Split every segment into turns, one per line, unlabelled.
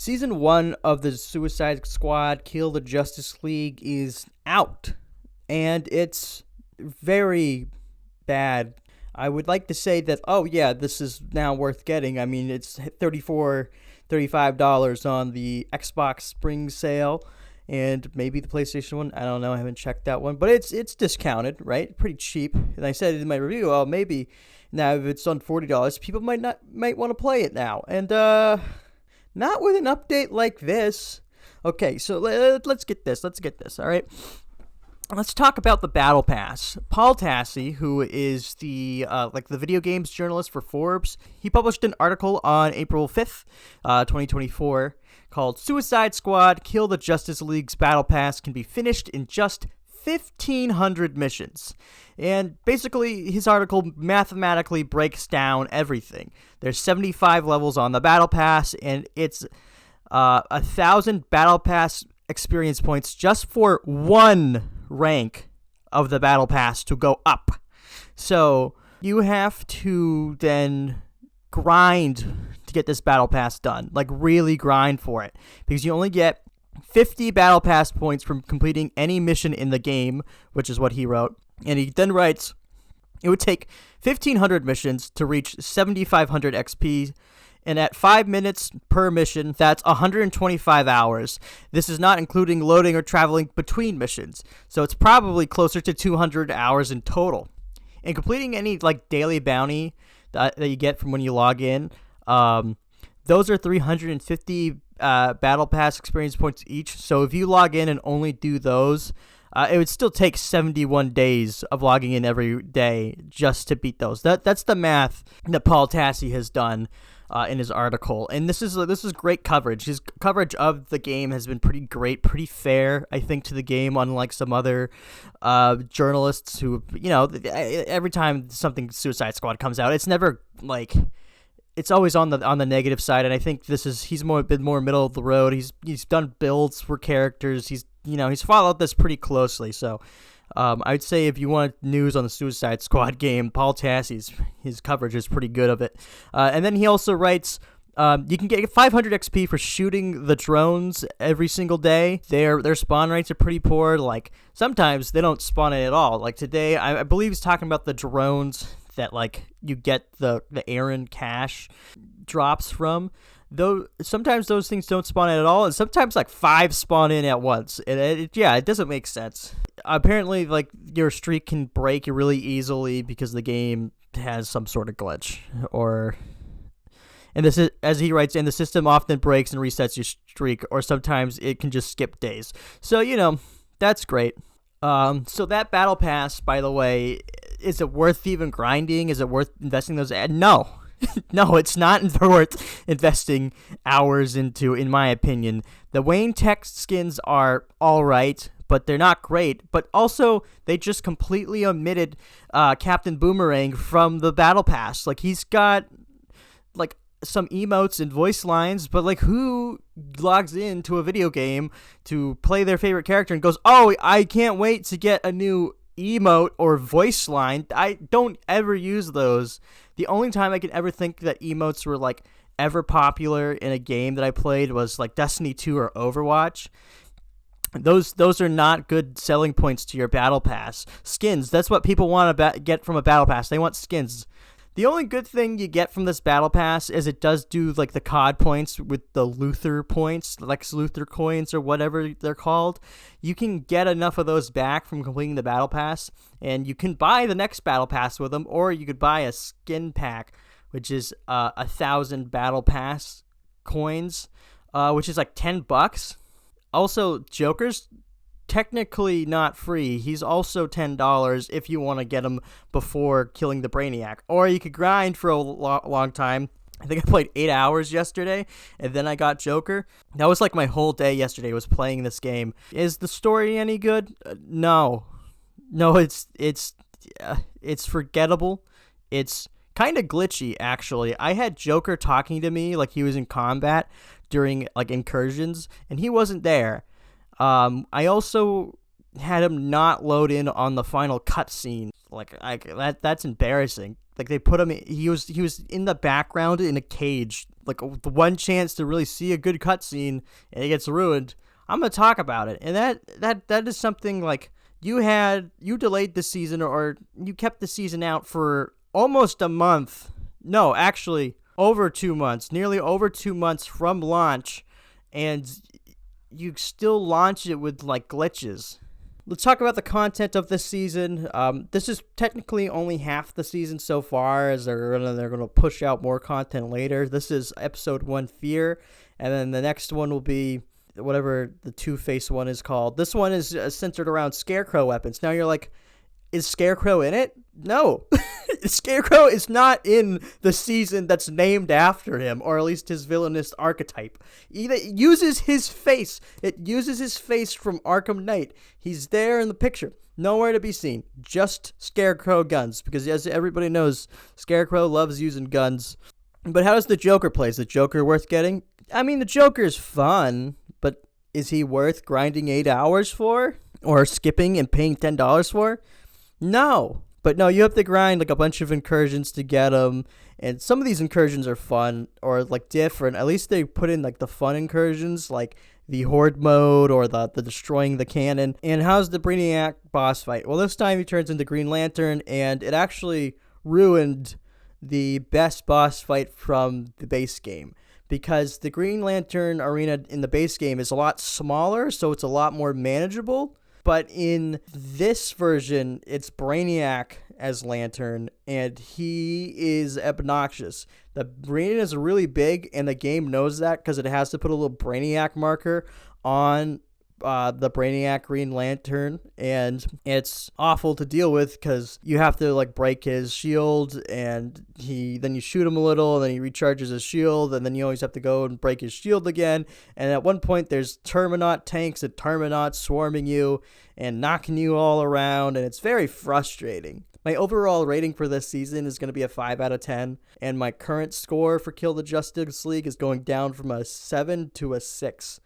Season 1 of the Suicide Squad Kill the Justice League is out, and it's very bad. I would like to say that, oh yeah, this is now worth getting. I mean, it's $35 on the Xbox Spring Sale, and maybe the PlayStation one. I don't know. I haven't checked that one, but it's discounted, right? Pretty cheap. And I said in my review, oh, maybe now if it's on $40, people might want to play it now, and not with an update like this. Okay, so let's get this. All right. Let's talk about the Battle Pass. Paul Tassi, who is the the video games journalist for Forbes, he published an article on April 5th, 2024, called "Suicide Squad: Kill the Justice League's Battle Pass can be finished in just 1,500 missions." And basically, his article mathematically breaks down everything. There's 75 levels on the Battle Pass, and it's 1,000 Battle Pass experience points just for one rank of the Battle Pass to go up. So you have to then grind to get this Battle Pass done, like really grind for it, because you only get 50 Battle Pass points from completing any mission in the game, which is what he wrote. And he then writes, it would take 1,500 missions to reach 7,500 XP, and at 5 minutes per mission, that's 125 hours. This is not including loading or traveling between missions, so it's probably closer to 200 hours in total. And completing any daily bounty that you get from when you log in, those are 350 Battle Pass experience points each. So if you log in and only do those, it would still take 71 days of logging in every day just to beat those. That's the math that Paul Tassi has done in his article, and this is great coverage. His coverage of the game has been pretty great, pretty fair, I think, to the game, unlike some other journalists who, every time something Suicide Squad comes out, it's never it's always on the negative side. And I think he's been more middle of the road. He's done builds for characters. He's followed this pretty closely. So I'd say if you want news on the Suicide Squad game, Paul Tassi's his coverage is pretty good of it. And then he also writes, you can get 500 XP for shooting the drones every single day. Their spawn rates are pretty poor. Sometimes they don't spawn in at all. Today, I believe he's talking about the drones that you get the Aaron cash drops from. Though sometimes those things don't spawn in at all, and sometimes 5 spawn in at once. And it doesn't make sense. Apparently, your streak can break really easily because the game has some sort of glitch, and this is, as he writes, and the system often breaks and resets your streak, or sometimes it can just skip days. So that's great. So that Battle Pass, by the way, is it worth even grinding? Is it worth investing those? No. No, it's not worth investing hours into, in my opinion. The Wayne Tech skins are all right, but they're not great. But also, they just completely omitted Captain Boomerang from the Battle Pass. He's got some emotes and voice lines, but who logs into a video game to play their favorite character and goes, "Oh, I can't wait to get a new emote or voice line"? I don't ever use those. The only time I can ever think that emotes were ever popular in a game that I played was Destiny 2 or Overwatch. Those are not good selling points to your Battle Pass. Skins, that's what people want to get from a Battle Pass. They want skins. The only good thing you get from this Battle Pass is it does do the COD points with the Luthor points, Lex Luthor coins or whatever they're called. You can get enough of those back from completing the Battle Pass, and you can buy the next Battle Pass with them, or you could buy a skin pack, which is 1,000 Battle Pass coins, which is $10. Also, Joker's technically not free. He's also $10 if you want to get him before killing the Brainiac. Or you could grind for a long time. I think I played 8 hours yesterday, and then I got Joker. That was my whole day yesterday was playing this game. Is the story any good? No, it's forgettable. It's kind of glitchy, actually. I had Joker talking to me like he was in combat during incursions, and he wasn't there. I also had him not load in on the final cutscene. That's embarrassing. Like they put him, he was in the background in a cage. Like the one chance to really see a good cutscene, and it gets ruined. I'm gonna talk about it, and that is something like you delayed the season, or you kept the season out for almost a month. No, actually, over 2 months, nearly over 2 months from launch, and you still launch it with like glitches. Let's talk about the content of this season. This is technically only half the season so far, as they're gonna push out more content later. This is episode 1, Fear, and then the next one will be whatever the Two-Face one is called. This one is centered around Scarecrow weapons. Now you're like, is Scarecrow in it? No. Scarecrow is not in the season that's named after him, or at least his villainous archetype. It uses his face. It uses his face from Arkham Knight. He's there in the picture. Nowhere to be seen. Just Scarecrow guns, because as everybody knows, Scarecrow loves using guns. But how does the Joker play? Is the Joker worth getting? I mean, the Joker is fun, but is he worth grinding 8 hours for? Or skipping and paying $10 for? No. But no, you have to grind like a bunch of incursions to get them, and some of these incursions are fun or like different. At least they put in like the fun incursions, like the horde mode or the destroying the cannon. And how's the Brainiac boss fight? Well, this time he turns into Green Lantern, and it actually ruined the best boss fight from the base game, because the Green Lantern arena in the base game is a lot smaller, so it's a lot more manageable. But in this version, it's Brainiac as Lantern, and he is obnoxious. The arena is really big, and the game knows that because it has to put a little Brainiac marker on the Brainiac Green Lantern, and it's awful to deal with because you have to like break his shield, and then you shoot him a little, and then he recharges his shield, and then you always have to go and break his shield again. And at one point there's Terminaut tanks and Terminauts swarming you and knocking you all around, and it's very frustrating. My overall rating for this season is going to be a 5 out of 10, and my current score for Kill the Justice League is going down from a 7 to a 6,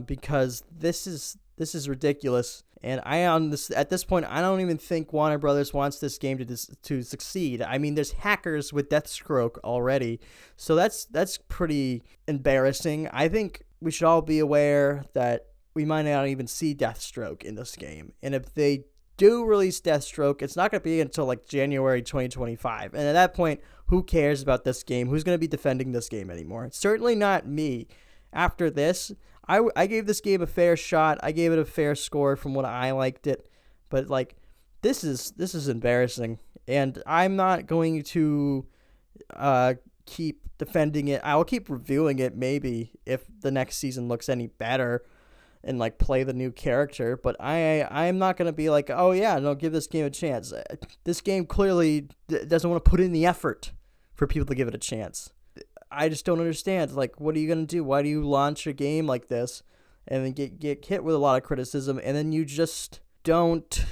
because this is ridiculous. And at this point, I don't even think Warner Brothers wants this game to succeed. I mean, there's hackers with Deathstroke already, so that's pretty embarrassing. I think we should all be aware that we might not even see Deathstroke in this game, and if they do release Deathstroke, it's not going to be until like January 2025. And at that point, who cares about this game? Who's going to be defending this game anymore? It's certainly not me. After this, I gave this game a fair shot. I gave it a fair score from what I liked it. But like, this is embarrassing. And I'm not going to keep defending it. I'll keep reviewing it maybe if the next season looks any better, and like play the new character, but I'm not going to be like, oh yeah, no, give this game a chance. This game clearly doesn't want to put in the effort for people to give it a chance. I just don't understand. Like, what are you going to do? Why do you launch a game like this and then get hit with a lot of criticism, and then you just don't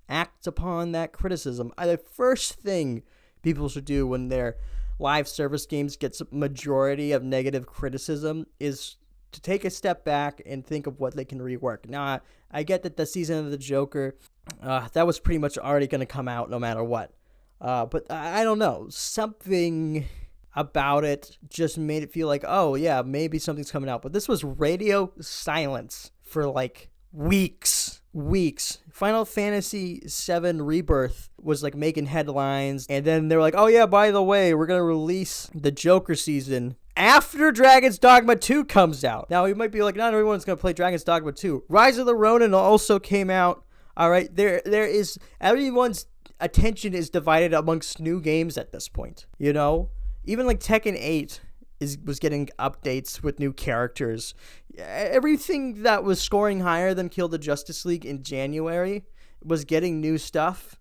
act upon that criticism? The first thing people should do when their live service games gets a majority of negative criticism is to take a step back and think of what they can rework. Now, I get that the season of the Joker, that was pretty much already going to come out no matter what. But I don't know. Something about it just made it feel like, oh, yeah, maybe something's coming out. But this was radio silence for like weeks. Final Fantasy VII Rebirth was like making headlines. And then they were like, oh, yeah, by the way, we're going to release the Joker season after Dragon's Dogma 2 comes out. Now, you might be like, not everyone's going to play Dragon's Dogma 2. Rise of the Ronin also came out. All right, there is, everyone's attention is divided amongst new games at this point, you know? Even like Tekken 8 was getting updates with new characters. Everything that was scoring higher than Kill the Justice League in January was getting new stuff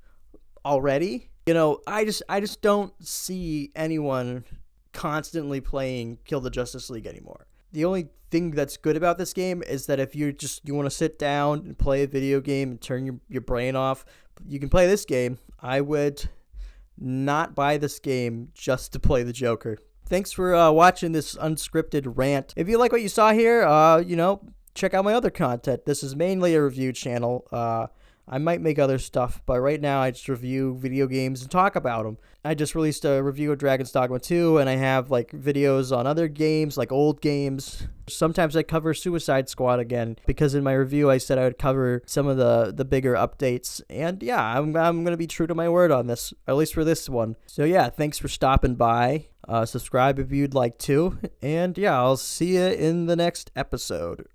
already. You know, I just don't see anyone constantly playing Kill the Justice League anymore. The only thing that's good about this game is that if you want to sit down and play a video game and turn your brain off, you can play this game. I would not buy this game just to play the Joker. Thanks for watching this unscripted rant. If you like what you saw here, check out my other content. This is mainly a review channel. I might make other stuff, but right now I just review video games and talk about them. I just released a review of Dragon's Dogma 2, and I have like videos on other games, like old games. Sometimes I cover Suicide Squad again, because in my review I said I would cover some of the bigger updates. And yeah, I'm going to be true to my word on this, at least for this one. So yeah, thanks for stopping by. Subscribe if you'd like to. And yeah, I'll see you in the next episode.